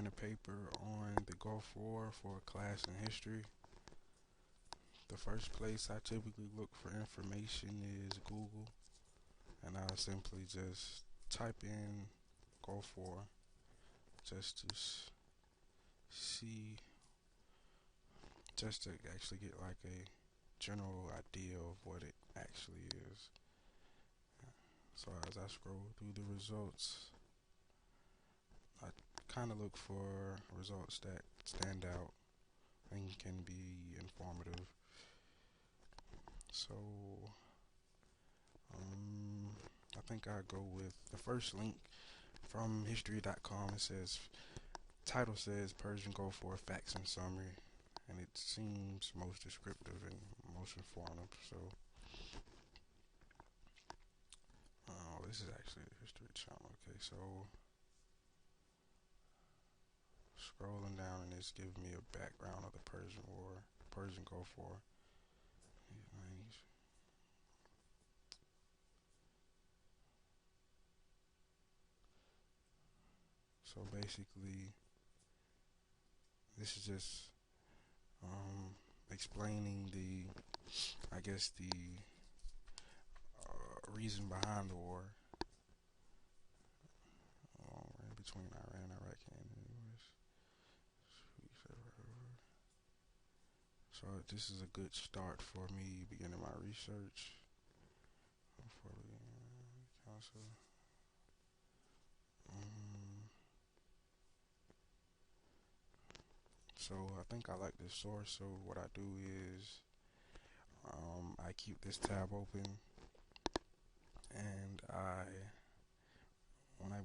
writing a paper on the Gulf War for a class in history. The first place I typically look for information is Google, and I simply just type in Gulf War just to see, just to actually get like a general idea of what it actually is. So as I scroll through the results, I kind of look for results that stand out and can be informative. So I think I go with the first link from history.com. It says, title says Persian Gulf War Facts and Summary, and it seems most descriptive and most informative. So, this is actually the History Channel. Okay, so scrolling down and it's giving me a background of the Persian War, Persian Gulf War. So basically, this is just explaining I guess the reason behind the war in between Iran, Iraq, and the US. So this is a good start for me beginning my research. For the council. So I think I like this source. So what I do is I keep this tab open, and when I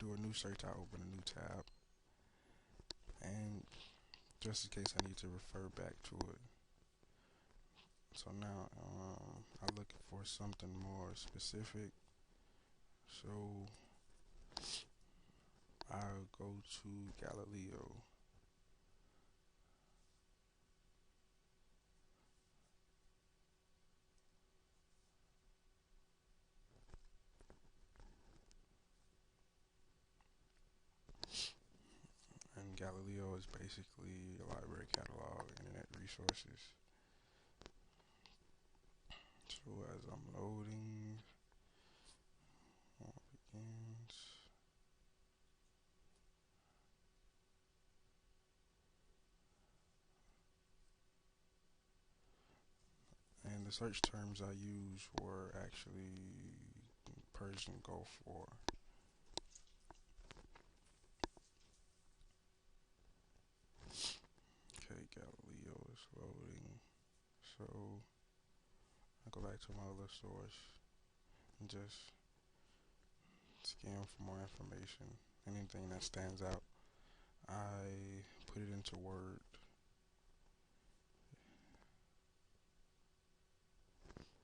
do a new search, I open a new tab, and just in case I need to refer back to it. So now I'm looking for something more specific. So I'll go to Galileo. And Galileo is basically a library catalog, internet resources. So as I'm loading, begins. And the search terms I used were actually Persian Gulf War. Okay, Galileo is loading. So I go back to my other source and just scan for more information. Anything that stands out, I put it into Word. Okay.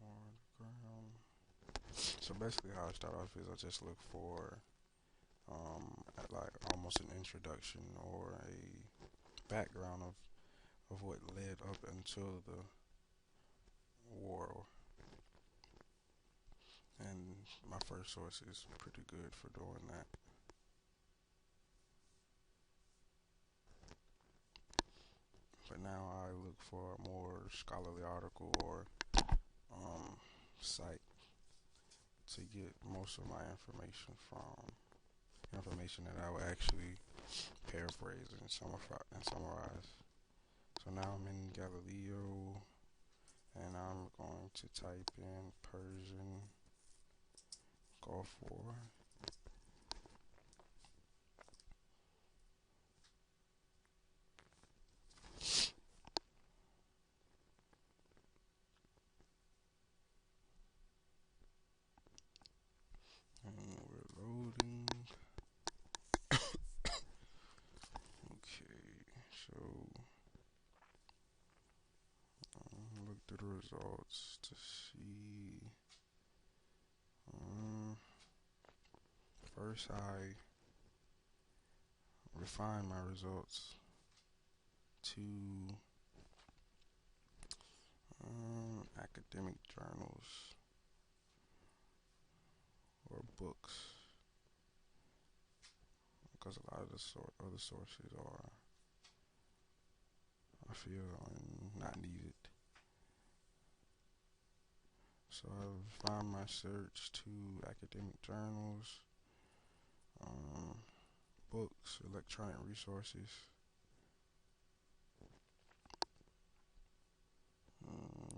On the ground. So basically, how I start off is I just look for at like almost an introduction or a background of what led up until the war. And my first source is pretty good for doing that. But now I look for a more scholarly article or site to get most of my information from. Information that I will actually paraphrase and summarize. So now I'm in Galileo, and I'm going to type in Persian Gulf War. And we're loading. Okay, so look through the results to see. First, I refine my results to academic journals or books because a lot of the other sources are, I feel, not needed. So I've found my search to academic journals, um, books, electronic resources.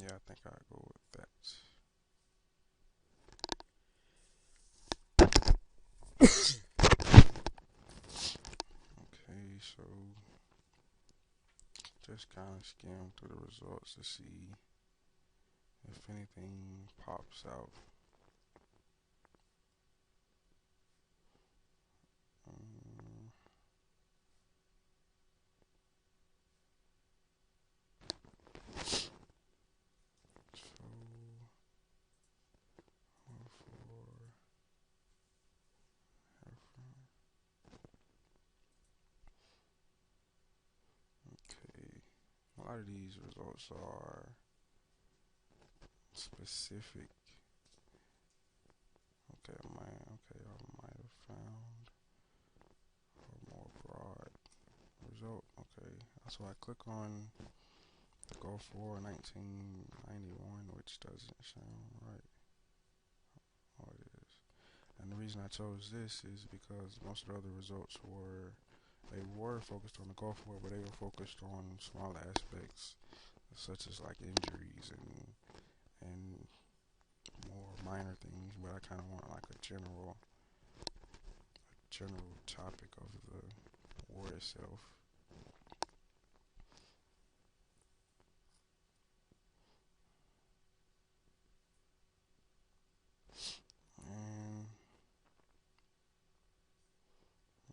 Yeah, I think I'll go with that. Okay, so just kind of skim through the results to see if anything pops out. Um, so, okay, a lot of these results are specific. I might have found a more broad result. Okay, so I click on the Gulf War 1991, which doesn't sound right. Oh, it is. And the reason I chose this is because most of the other results were focused on the Gulf War, but they were focused on smaller aspects, such as like injuries and more minor things. But I kind of want like a general topic of the war itself. And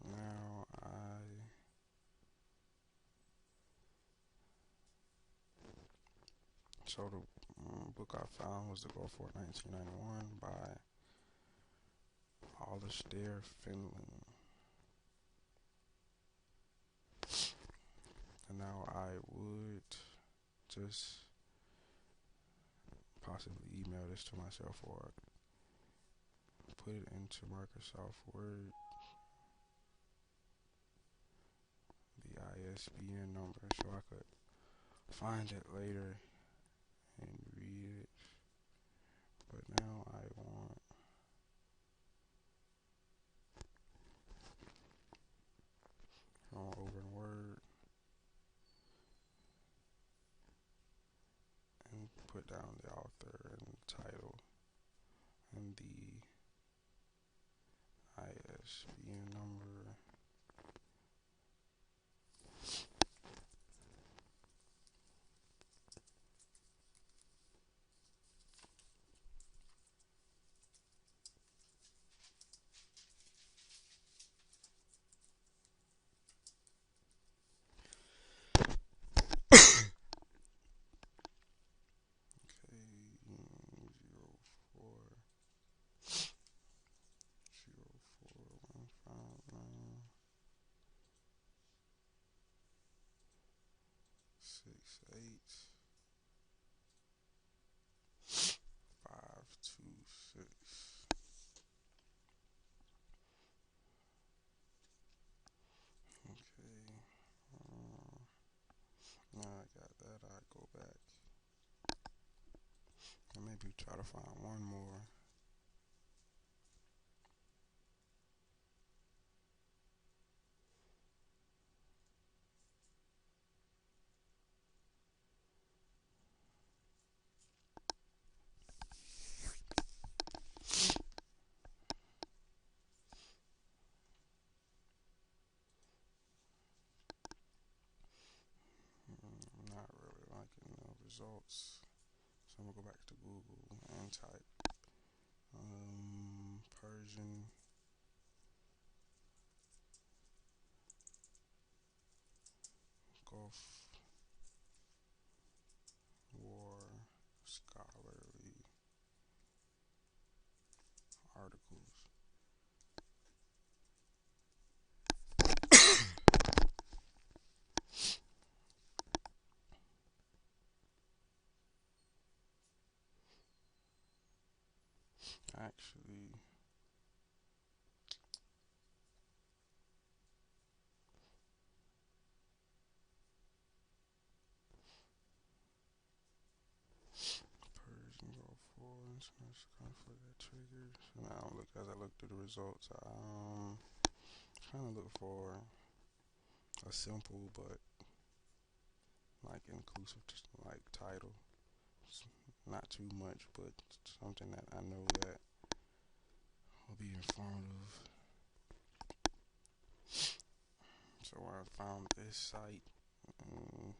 now the book I found was The Gulf War 1991 by Alistair Finland. And now I would just possibly email this to myself or put it into Microsoft Word, the ISBN number, so I could find it later and read it. But now I want over in Word and put down the author and the title and the ISBN number. Okay, 04 159 68 526. Okay. Now I got that. I go back and maybe try to find one more. I'm not really liking the results. So I'm gonna go back to Google and type Persian Gulf War scholarly articles. Actually, Persian go for international conflict that triggers. Now, look as I look through the results, trying to look for a simple but like inclusive like title. Not too much, but something that I know that will be informative. So I found this site. And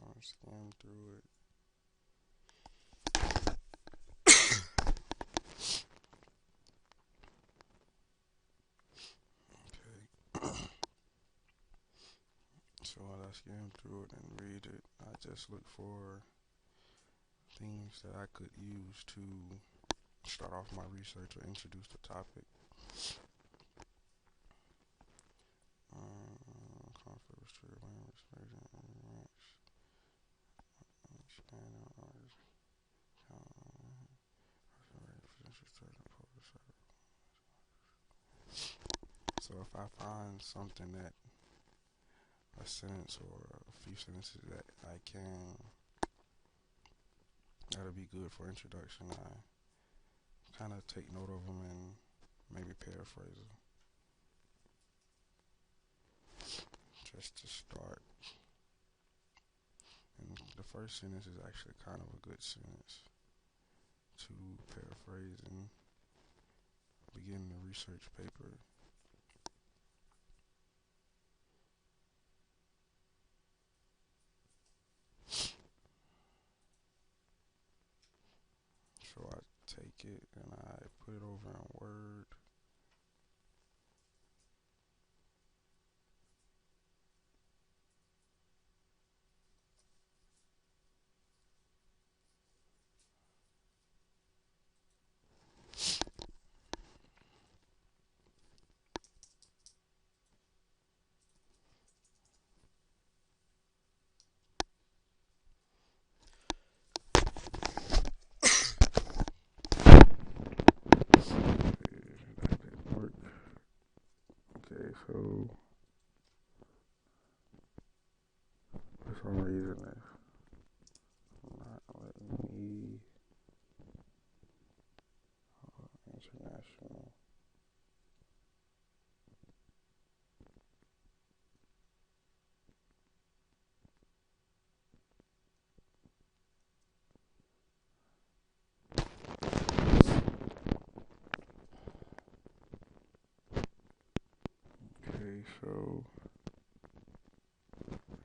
I scanned through it. Okay. So as I scan through it and read it, I just look for things that I could use to start off my research or introduce the topic. Conflict was true, language, so if I find something that a sentence or a few sentences that I can that'll be good for introduction, I kind of take note of them and maybe paraphrase them just to start. And the first sentence is actually kind of a good sentence to paraphrase and begin the research paper. So I take it and I put it over in Word. That didn't work. Okay, so for some reason it's not letting me international. Okay, so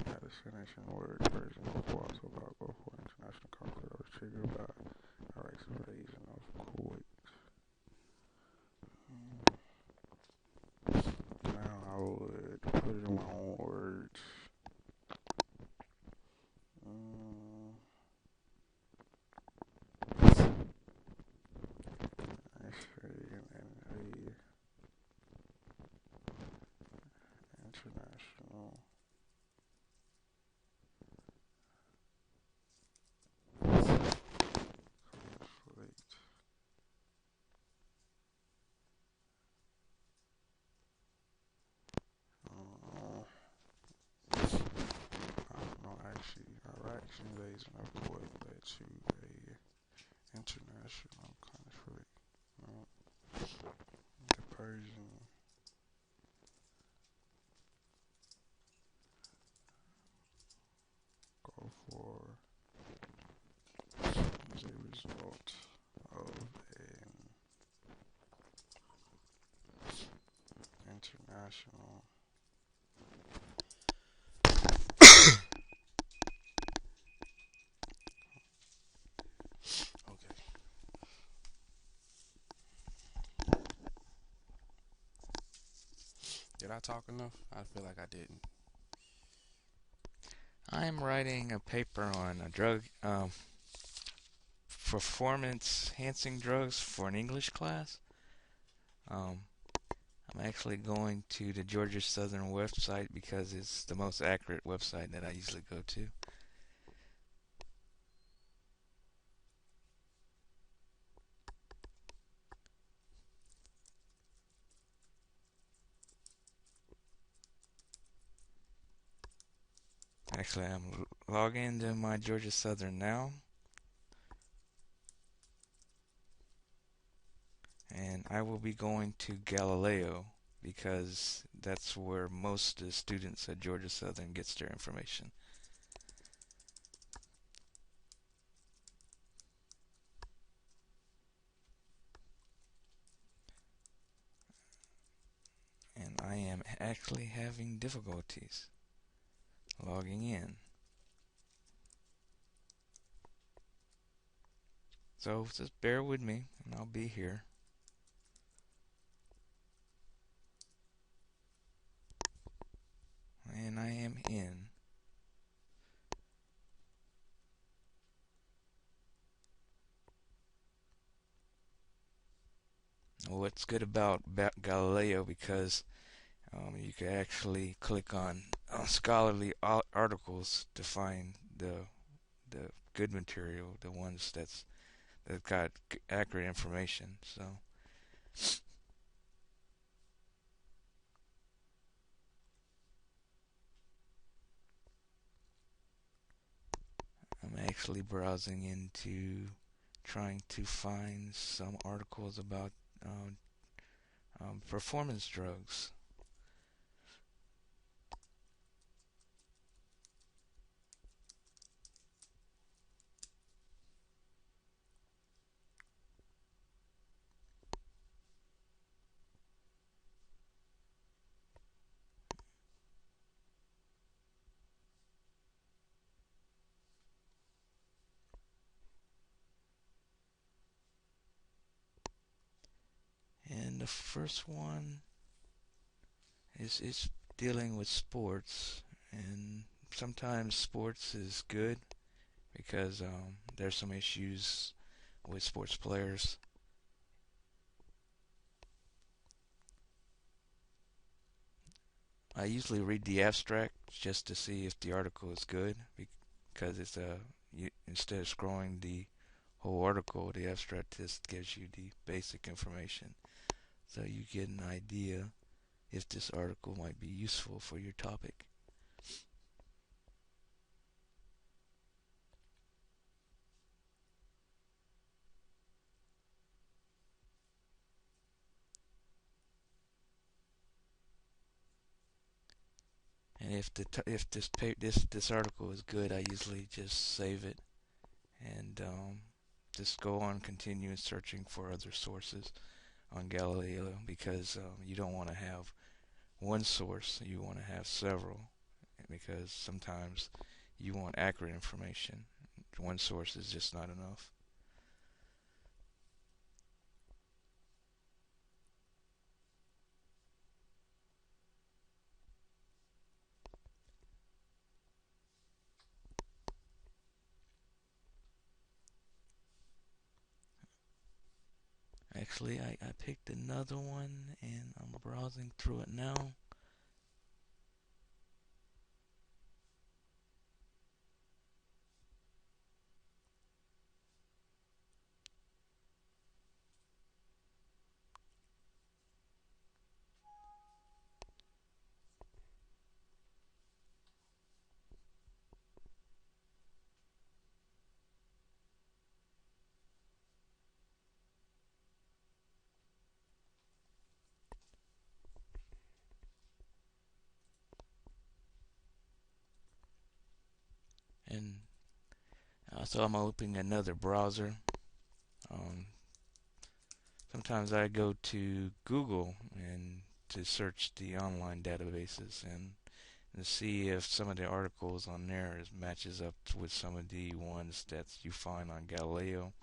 I had a sentence in Word version before I talk about before international conflict. I was triggered by Iraq's invasion of Kuwait. Now I would put it in my own words. I say in a international conflict. Uh, I don't know actually. Iraq's invasion of Kuwait led to a international conflict. The Persian Gulf War is a result of an international. Okay. Did I talk enough? I feel like I didn't. I'm writing a paper on a drug, performance enhancing drugs for an English class. Um, I'm actually going to the Georgia Southern website because it's the most accurate website that I usually go to. Actually, I'm logging into my Georgia Southern now, and I will be going to Galileo because that's where most of the students at Georgia Southern gets their information. And I am actually having difficulties logging in. So just bear with me and I'll be here. And I am in. What's good about Galileo because you can actually click on scholarly articles to find the good material, the ones that got accurate information. So I'm actually browsing into trying to find some articles about performance drugs. And the first one is dealing with sports, and sometimes sports is good because there's some issues with sports players. I usually read the abstract just to see if the article is good because it's instead of scrolling the whole article, the abstract just gives you the basic information, so you get an idea if this article might be useful for your topic. And if this article is good, I usually just save it and just go on continue searching for other sources on Galileo because you don't want to have one source, you want to have several because sometimes you want accurate information. One source is just not enough. Actually, I picked another one and I'm browsing through it now. And so I'm opening another browser. Um, Sometimes I go to Google and to search the online databases and to see if some of the articles on there matches up with some of the ones that you find on Galileo.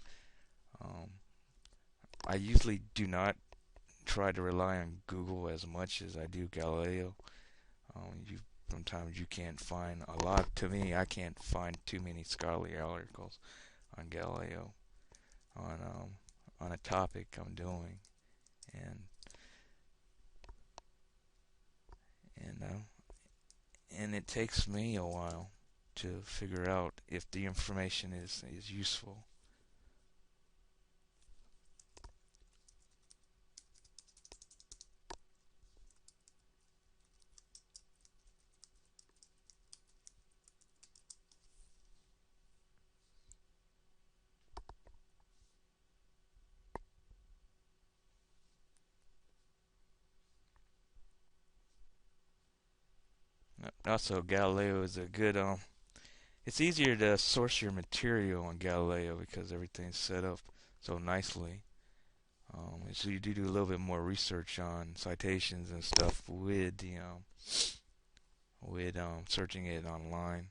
Um, I usually do not try to rely on Google as much as I do Galileo. You sometimes you can't find a lot. To me, I can't find too many scholarly articles on Galileo on a topic I'm doing, and and it takes me a while to figure out if the information is useful. Also, Galileo is a good it's easier to source your material on Galileo because everything's set up so nicely. So you do a little bit more research on citations and stuff with the searching it online.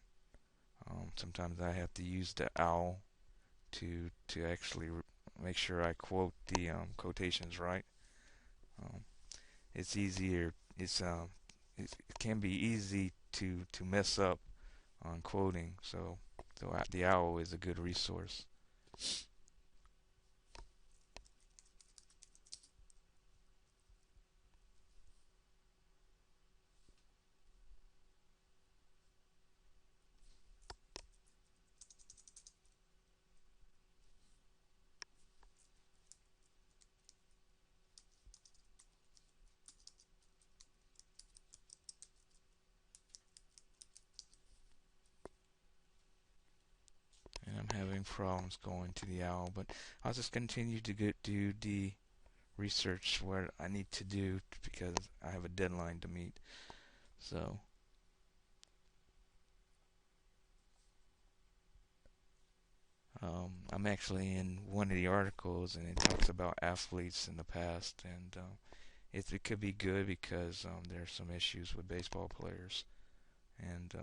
Sometimes I have to use the OWL to actually make sure I quote the quotations right. Um, it's easier. It can be easy to mess up on quoting. So the OWL is a good resource. And I'm having problems going to the OWL, but I'll just continue to do the research where I need to do because I have a deadline to meet. So I'm actually in one of the articles, and it talks about athletes in the past, and it could be good because there's some issues with baseball players and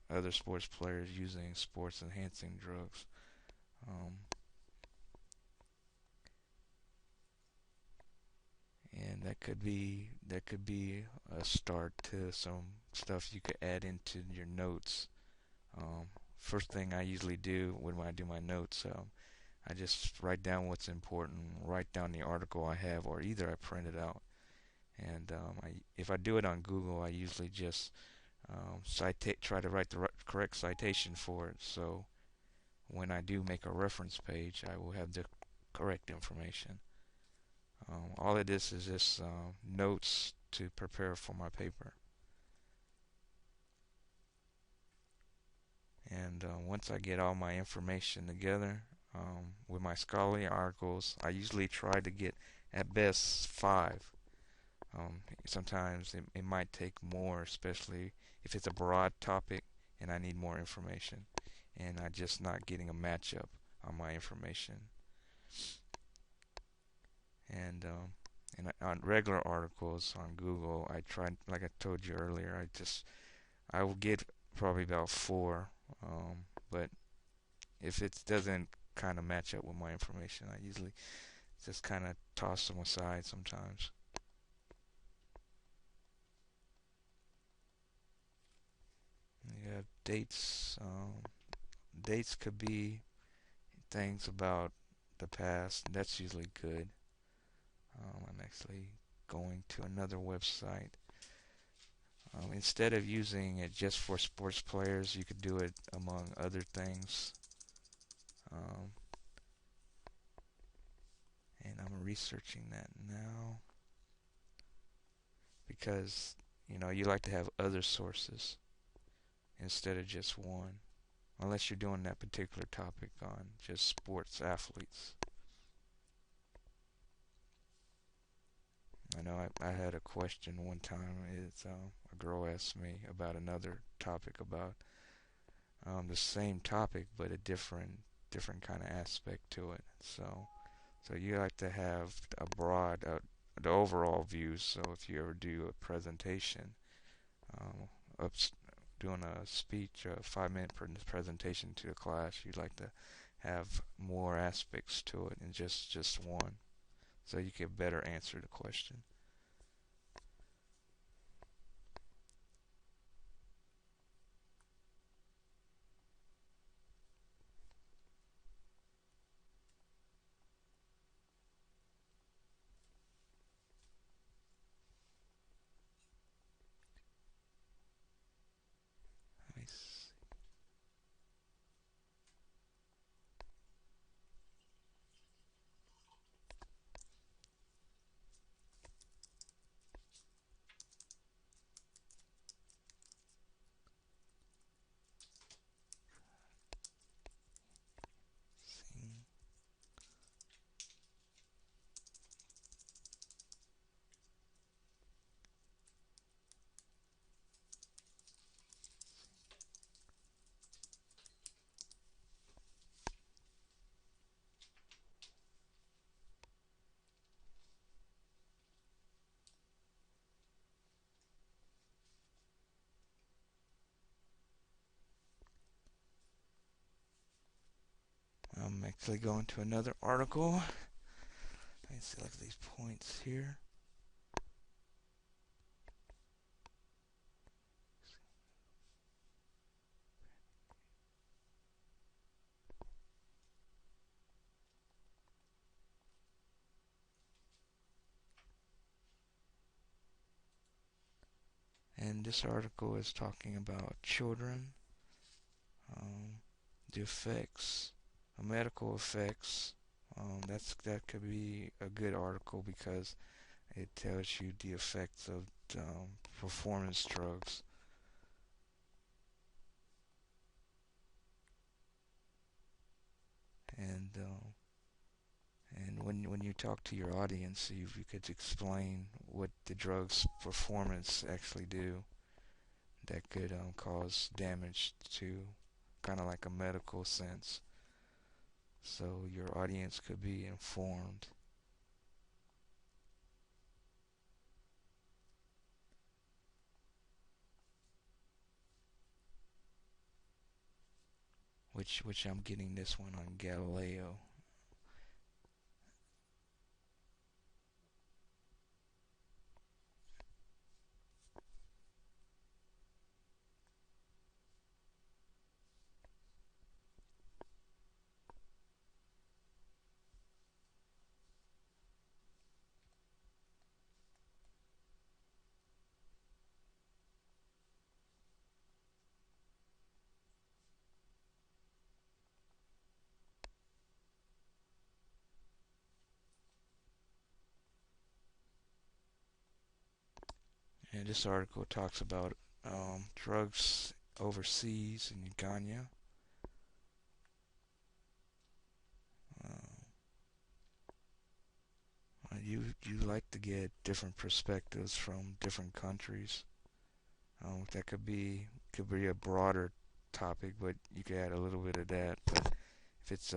other sports players using sports enhancing drugs. Um, and that could be a start to some stuff you could add into your notes. Um, First thing I usually do when I do my notes, I just write down what's important, write down the article I have, or either I print it out. And if I do it on Google, I usually just try to write the correct citation for it. So when I do make a reference page, I will have the correct information. All of this is just notes to prepare for my paper. And once I get all my information together with my scholarly articles, I usually try to get at best 5. Sometimes it might take more, especially if it's a broad topic and I need more information and I'm just not getting a matchup on my information. And on regular articles on Google, I try, like I told you earlier, I will get probably about 4. But if it doesn't kind of match up with my information, I usually just kind of toss them aside sometimes. You have dates. Dates could be things about the past. That's usually good. I'm actually going to another website. Instead of using it just for sports players, you could do it among other things. Um, and I'm researching that now because you like to have other sources instead of just one, unless you're doing that particular topic on just sports athletes. I know I had a question one time. A girl asked me about another topic about the same topic but a different kind of aspect to it. So you like to have a broad the overall view. So if you ever do a presentation, um, up, doing a speech, a 5-minute presentation to a class, you'd like to have more aspects to it than just one, so you can better answer the question. actually go into another article. I can select these points here. And this article is talking about children, um, the effects, medical effects. That could be a good article because it tells you the effects of performance drugs. And when you talk to your audience, you could explain what the drug's performance actually do. That could cause damage to, kind of like a medical sense. So your audience could be informed. Which I'm getting this one on Galileo. And this article talks about drugs overseas in Uganda. You like to get different perspectives from different countries. That could be a broader topic, but you could add a little bit of that. But if it's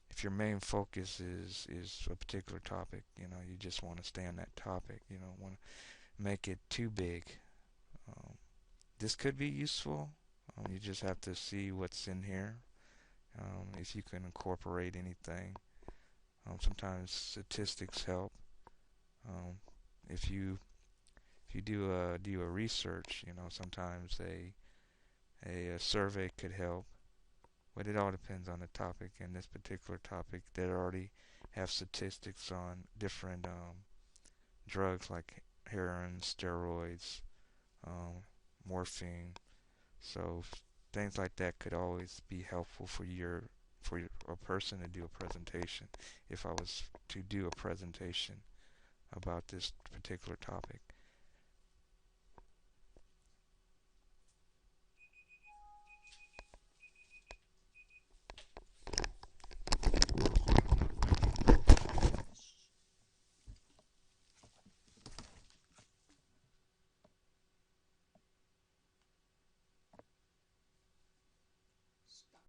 if your main focus is a particular topic, you just want to stay on that topic. You don't want to make it too big. Um, this could be useful. You just have to see what's in here. If you can incorporate anything. Sometimes statistics help. Um, if you do a research, sometimes a survey could help. But it all depends on the topic. In this particular topic, they already have statistics on different drugs like heroin, steroids, um, morphine. So things like that could always be helpful for a person to do a presentation. If I was to do a presentation about this particular topic,